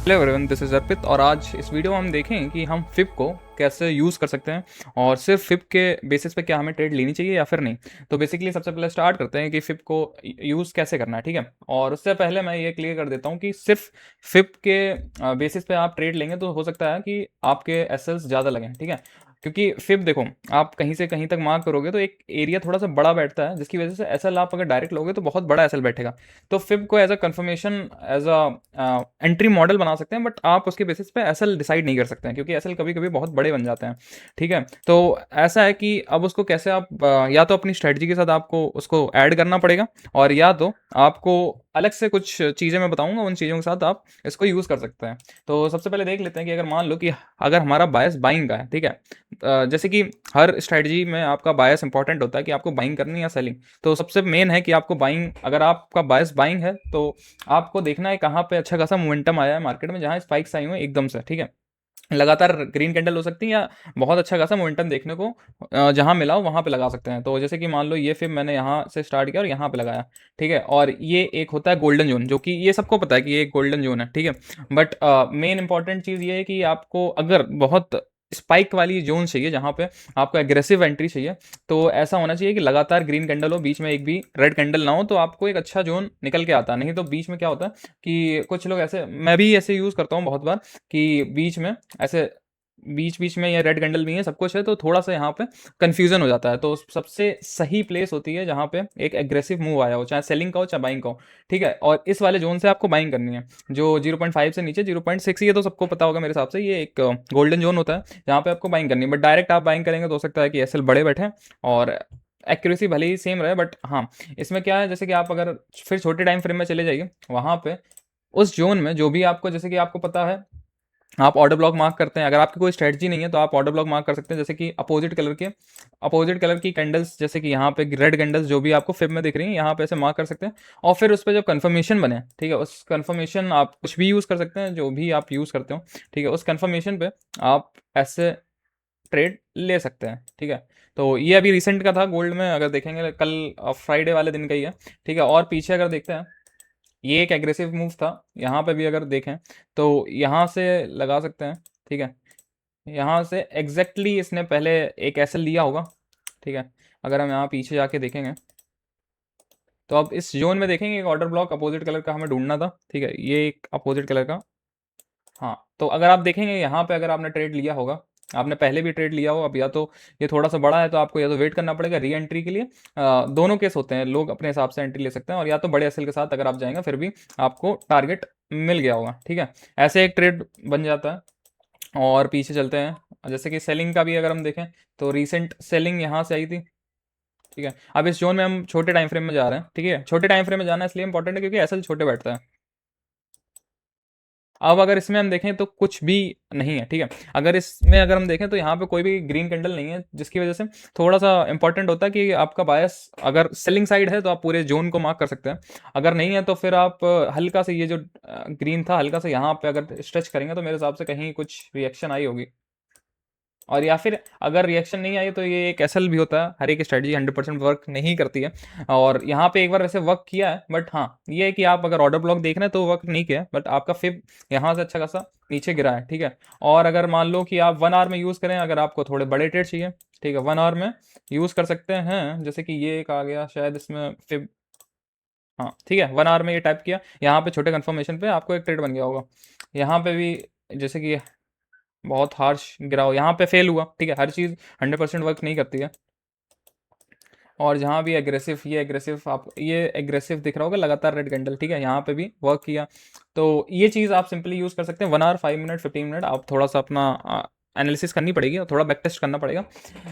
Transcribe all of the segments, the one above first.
Hello everyone, this is अर्पित और आज इस वीडियो में हम देखें कि हम फिब को कैसे यूज़ कर सकते हैं और सिर्फ फिब के बेसिस पे क्या हमें ट्रेड लेनी चाहिए या फिर नहीं। तो बेसिकली सबसे पहले स्टार्ट करते हैं कि फिब को यूज़ कैसे करना है, ठीक है। और उससे पहले मैं ये क्लियर कर देता हूँ कि सिर्फ फिब के बेसिस पे आप ट्रेड लेंगे तो हो सकता है कि आपके एसएल्स ज़्यादा लगें, ठीक है। क्योंकि फिब देखो, आप कहीं से कहीं तक मार्क करोगे तो एक एरिया थोड़ा सा बड़ा बैठता है, जिसकी वजह से एसएल आप अगर डायरेक्ट लोगे तो बहुत बड़ा एसएल बैठेगा। तो फिब को as a confirmation, as a entry model बना सकते हैं, बट आप उसके बेसिस पे एसएल डिसाइड नहीं कर सकते हैं क्योंकि एसएल कभी कभी बहुत बड़े बन जाते हैं, ठीक है। तो ऐसा है कि अब उसको कैसे आप या तो अपनी स्ट्रेटजी के साथ आपको उसको ऐड करना पड़ेगा, और या तो आपको अलग से कुछ चीज़ें मैं बताऊंगा, उन चीज़ों के साथ आप इसको यूज़ कर सकते हैं। तो सबसे पहले देख लेते हैं कि अगर मान लो कि अगर हमारा बायस बाइंग का है, ठीक है। जैसे कि हर स्ट्रेटजी में आपका बायस इंपॉर्टेंट होता है कि आपको बाइंग करनी है या सेलिंग। तो सबसे मेन है कि आपको बाइंग, अगर आपका बायस बाइंग है तो आपको देखना है कहाँ पे अच्छा खासा मोमेंटम आया है मार्केट में, जहाँ स्पाइक्स आई हुई हैं एकदम से, ठीक है। लगातार ग्रीन कैंडल हो सकती है या बहुत अच्छा खासा मोमेंटम देखने को जहाँ मिला हो वहाँ पे लगा सकते हैं। तो जैसे कि मान लो ये फिर मैंने यहाँ से स्टार्ट किया और यहाँ पे लगाया, ठीक है। और ये एक होता है गोल्डन जोन, जो कि ये सबको पता है कि ये एक गोल्डन जोन है, ठीक है। बट मेन इंपॉर्टेंट चीज़ ये है कि आपको अगर बहुत स्पाइक वाली जोन चाहिए जहाँ पे आपको एग्रेसिव एंट्री चाहिए, तो ऐसा होना चाहिए कि लगातार ग्रीन कैंडल हो, बीच में एक भी रेड कैंडल ना हो, तो आपको एक अच्छा जोन निकल के आता है। नहीं तो बीच में क्या होता है कि कुछ लोग ऐसे, मैं भी ऐसे यूज़ करता हूँ बहुत बार, कि बीच में ऐसे बीच बीच में ये रेड कैंडल भी है, सब कुछ है, तो थोड़ा सा यहाँ पे कंफ्यूजन हो जाता है। तो सबसे सही प्लेस होती है जहाँ पे एक एग्रेसिव मूव आया हो, चाहे सेलिंग का हो चाहे बाइंग का हो, ठीक है। और इस वाले जोन से आपको बाइंग करनी है, जो 0.5 से नीचे 0.6, ये तो सबको पता होगा मेरे हिसाब से, ये एक गोल्डन जोन होता है जहाँ पे आपको बाइंग करनी है। बट डायरेक्ट आप बाइंग करेंगे तो हो सकता है कि एसएल बड़े बैठे और एक्यूरेसी भले ही सेम रहे, बट हाँ, इसमें क्या है, जैसे कि आप अगर फिर छोटे टाइम फ्रेम में चले जाइए, वहाँ पे उस जोन में जो भी आपको, जैसे कि आपको पता है, आप ऑर्डर ब्लॉक मार्क करते हैं। अगर आपकी कोई स्ट्रेटजी नहीं है तो आप ऑर्डर ब्लॉक मार्क कर सकते हैं, जैसे कि अपोजिट कलर की कैंडल्स, जैसे कि यहाँ पे रेड कैंडल्स जो भी आपको फिब में दिख रही हैं, यहाँ पे ऐसे मार्क कर सकते हैं। और फिर उस पर जब कंफर्मेशन बने, ठीक है, उस कंफर्मेशन आप कुछ भी यूज़ कर सकते हैं, जो भी आप यूज़ करते हो, ठीक है, उस कंफर्मेशन पे आप ऐसे ट्रेड ले सकते हैं, ठीक है। तो ये अभी रिसेंट का था गोल्ड में, अगर देखेंगे कल फ्राइडे वाले दिन का ही है, ठीक है। और पीछे अगर देखते हैं, ये एक एग्रेसिव मूव था, यहाँ पे भी अगर देखें तो यहाँ से लगा सकते हैं, ठीक है। यहाँ से एग्जैक्टली इसने पहले एक एसएल लिया होगा, ठीक है। अगर हम यहाँ पीछे जाके देखेंगे तो अब इस जोन में देखेंगे एक ऑर्डर ब्लॉक अपोजिट कलर का हमें ढूंढना था, ठीक है, ये एक अपोजिट कलर का। हाँ, तो अगर आप देखेंगे यहाँ पे, अगर आपने ट्रेड लिया होगा, आपने पहले भी ट्रेड लिया हो, अब या तो ये थोड़ा सा बड़ा है तो आपको या तो वेट करना पड़ेगा री एंट्री के लिए। दोनों केस होते हैं, लोग अपने हिसाब से एंट्री ले सकते हैं, और या तो बड़े एसएल के साथ अगर आप जाएंगे फिर भी आपको टारगेट मिल गया होगा, ठीक है। ऐसे एक ट्रेड बन जाता है। और पीछे चलते हैं, जैसे कि सेलिंग का भी अगर हम देखें तो रिसेंट सेलिंग यहाँ से आई थी, ठीक है। अब इस जोन में हम छोटे टाइम फ्रेम में जा रहे हैं, ठीक है। छोटे टाइम फ्रेम में जाना इसलिए इंपॉर्टेंट है क्योंकि एसएल छोटे बैठता है। अब अगर इसमें हम देखें तो कुछ भी नहीं है, ठीक है। अगर हम देखें तो यहाँ पे कोई भी ग्रीन कैंडल नहीं है, जिसकी वजह से थोड़ा सा इंपॉर्टेंट होता है कि आपका बायस अगर सेलिंग साइड है तो आप पूरे जोन को मार्क कर सकते हैं। अगर नहीं है तो फिर आप हल्का से ये जो ग्रीन था, हल्का से यहाँ पे अगर स्ट्रेच करेंगे तो मेरे हिसाब से कहीं कुछ रिएक्शन आई होगी। और या फिर अगर रिएक्शन नहीं आई तो ये एक एसएल भी होता है, हर एक स्ट्रेटजी 100% वर्क नहीं करती है। और यहाँ पे एक बार वैसे वर्क किया है, बट हाँ, ये है कि आप अगर ऑर्डर ब्लॉक देख रहे हैं तो वर्क नहीं किया, बट आपका फिब यहाँ से अच्छा खासा नीचे गिरा है, ठीक है। और अगर मान लो कि आप 1 आवर में यूज़ करें, अगर आपको थोड़े बड़े ट्रेड चाहिए, ठीक है, 1 आवर में यूज़ कर सकते हैं। जैसे कि ये एक आ गया शायद इसमें फिब, हाँ ठीक है, 1 आवर में ये टाइप किया, यहाँ पे छोटे कन्फर्मेशन पे आपको एक ट्रेड बन गया होगा। यहाँ पे भी जैसे कि बहुत हार्श गिरा हो, यहाँ पे फेल हुआ, ठीक है। हर चीज़ 100% वर्क नहीं करती है। और जहाँ भी एग्रेसिव, ये एग्रेसिव, आप ये एग्रेसिव दिख रहा होगा लगातार रेड कैंडल, ठीक है, यहाँ पे भी वर्क किया। तो ये चीज़ आप सिंपली यूज़ कर सकते हैं। 1 आवर, 5 मिनट, 15 मिनट, आप थोड़ा सा अपना एनालिसिस करनी पड़ेगी और थोड़ा बैक टेस्ट करना पड़ेगा,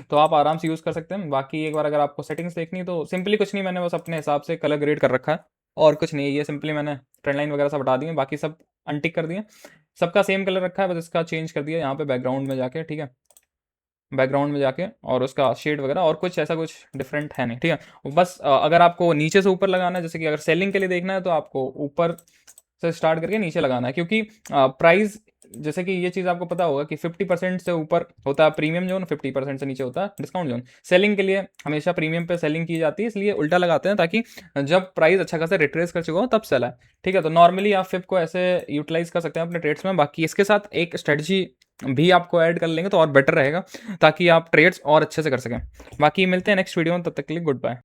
तो आप आराम से यूज़ कर सकते हैं। बाकी एक बार अगर आपको सेटिंग्स देखनी तो सिंपली कुछ नहीं, मैंने बस अपने हिसाब से कलर ग्रेड कर रखा है, और कुछ नहीं है। ये सिंपली मैंने ट्रेंड लाइन वगैरह सब हटा दिए, बाकी सब अनटिक कर दिए। सबका सेम कलर रखा है, बस इसका चेंज कर दिया यहाँ पे बैकग्राउंड में जाके, ठीक है। बैकग्राउंड में जाके और उसका शेड वगैरह, और कुछ ऐसा कुछ डिफरेंट है नहीं, ठीक है। बस अगर आपको नीचे से ऊपर लगाना है, जैसे कि अगर सेलिंग के लिए देखना है तो आपको ऊपर से स्टार्ट करके नीचे लगाना है, क्योंकि प्राइस जैसे कि ये चीज़ आपको पता होगा कि 50% से ऊपर होता है प्रीमियम जोन, 50% से नीचे होता है डिस्काउंट जोन। सेलिंग के लिए हमेशा प्रीमियम पे सेलिंग की जाती है, इसलिए उल्टा लगाते हैं ताकि जब प्राइस अच्छा खासा रिट्रेस कर चुका हो तब सेल है। ठीक है, तो नॉर्मली आप फिप को ऐसे यूटिलाइज कर सकते हैं अपने ट्रेड्स में। बाकी इसके साथ एक स्ट्रेटजी भी आपको ऐड कर लेंगे तो और बेटर रहेगा, ताकि आप ट्रेड्स और अच्छे से कर सकें। बाकी मिलते हैं नेक्स्ट वीडियो में, तब तक के लिए गुड बाय।